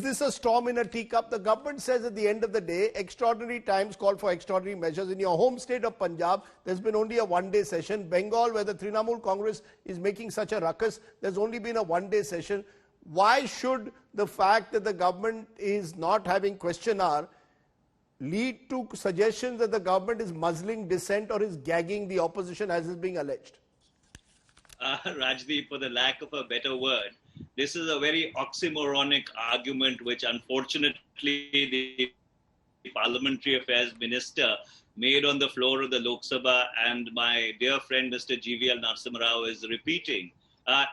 this a storm in a teacup? The government says at the end of the day, extraordinary times call for extraordinary measures. In your home state of Punjab, there's been only a one-day session. Bengal, where the Trinamool Congress is making such a ruckus, there's only been a one-day session. Why should the fact that the government is not having question hour lead to suggestions that the government is muzzling dissent or is gagging the opposition, as is being alleged? Rajdeep, for the lack of a better word, this is a very oxymoronic argument which unfortunately the Parliamentary Affairs Minister made on the floor of the Lok Sabha, and my dear friend Mr. GVL Narsimha Rao is repeating.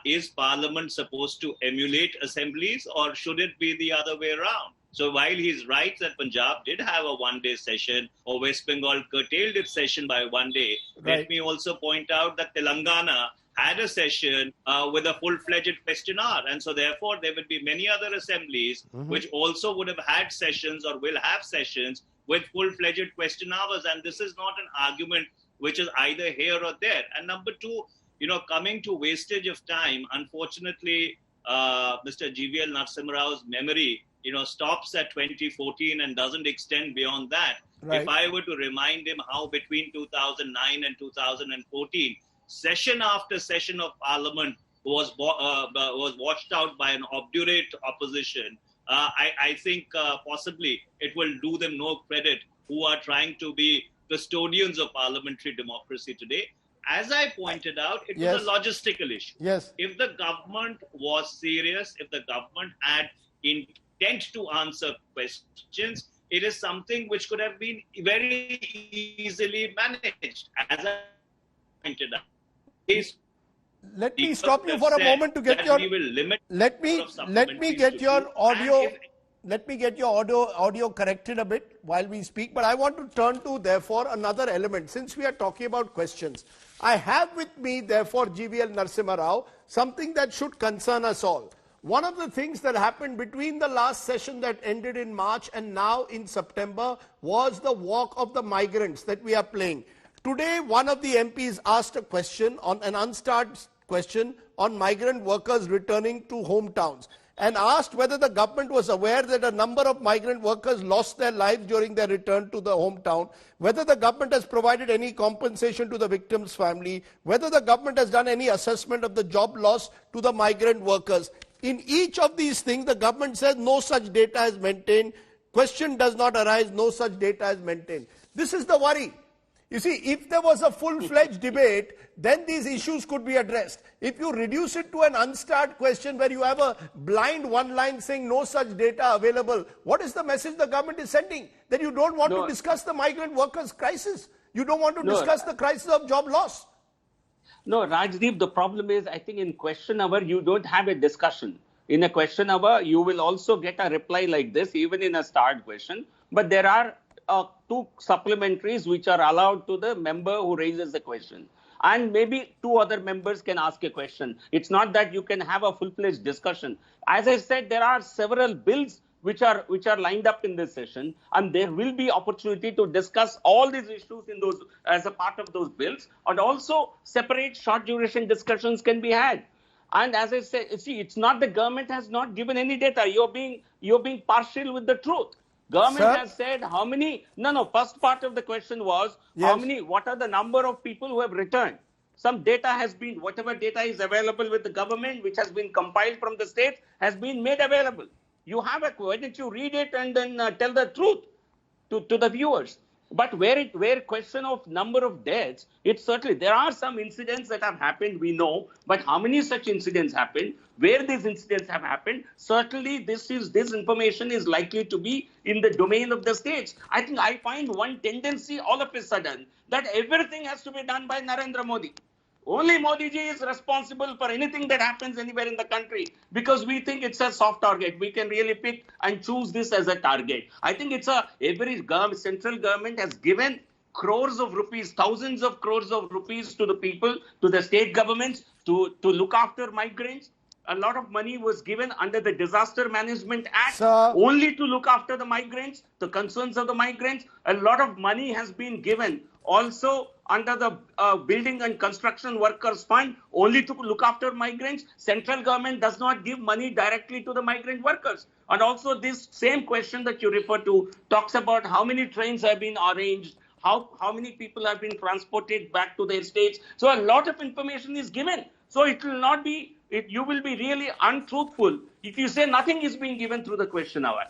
Is Parliament supposed to emulate assemblies, or should it be the other way around? So while he's right that Punjab did have a one-day session, or West Bengal curtailed its session by one day, let me also point out that Telangana had a session with a full-fledged question hour. And so therefore there would be many other assemblies which also would have had sessions or will have sessions with full-fledged question hours. And this is not an argument which is either here or there. And number two, coming to wastage of time, unfortunately, Mr. GVL Narsimha Rao's memory, stops at 2014 and doesn't extend beyond that. Right. If I were to remind him how between 2009 and 2014, session after session of Parliament was washed out by an obdurate opposition, I think possibly it will do them no credit who are trying to be custodians of parliamentary democracy today. As I pointed out, it was a logistical issue. Yes. If the government was serious, if the government had intent to answer questions, it is something which could have been very easily managed. As I pointed out, let me stop you for a moment to get your. Let me get your audio. Let me get your audio corrected a bit while we speak. But I want to turn to, therefore, another element. Since we are talking about questions, I have with me, therefore, GVL Narsimha Rao, something that should concern us all. One of the things that happened between the last session that ended in March and now in September was the walk of the migrants that we are playing. Today, one of the MPs asked a question, on an unstarred question, on migrant workers returning to hometowns, and asked whether the government was aware that a number of migrant workers lost their lives during their return to the hometown, whether the government has provided any compensation to the victim's family, whether the government has done any assessment of the job loss to the migrant workers. In each of these things, the government says no such data is maintained, question does not arise, no such data is maintained. This is the worry. You see, if there was a full-fledged debate, then these issues could be addressed. If you reduce it to an unstarred question where you have a blind one line saying no such data available, what is the message the government is sending? That you don't want to discuss the migrant workers' crisis. You don't want to discuss the crisis of job loss. No, Rajdeep, the problem is, I think in question hour, you don't have a discussion. In a question hour, you will also get a reply like this, even in a starred question. But there are two supplementaries which are allowed to the member who raises the question. And maybe two other members can ask a question. It's not that you can have a full-fledged discussion. As I said, there are several bills which are lined up in this session, and there will be opportunity to discuss all these issues in those as a part of those bills, and also separate short duration discussions can be had. And as I said, see, it's not the government has not given any data. You're being partial with the truth. Government has said how many, first part of the question was, what are the number of people who have returned? Some data has been, whatever data is available with the government, which has been compiled from the state, has been made available. You have why don't you read it and then tell the truth to the viewers? But where question of number of deaths, it's certainly, there are some incidents that have happened, we know, but how many such incidents happened, where these incidents have happened, certainly this information is likely to be in the domain of the states. I think I find one tendency all of a sudden that everything has to be done by Narendra Modi. Only Modi ji is responsible for anything that happens anywhere in the country, because we think it's a soft target. We can really pick and choose this as a target. I think every central government has given crores of rupees, thousands of crores of rupees to the people, to the state governments to look after migrants. A lot of money was given under the Disaster Management Act only to look after the migrants, the concerns of the migrants. A lot of money has been given also under the Building and Construction Workers Fund, only to look after migrants. Central government does not give money directly to the migrant workers. And also this same question that you refer to talks about how many trains have been arranged, how many people have been transported back to their states. So a lot of information is given. So it will not be, you will be really untruthful if you say nothing is being given through the question hour.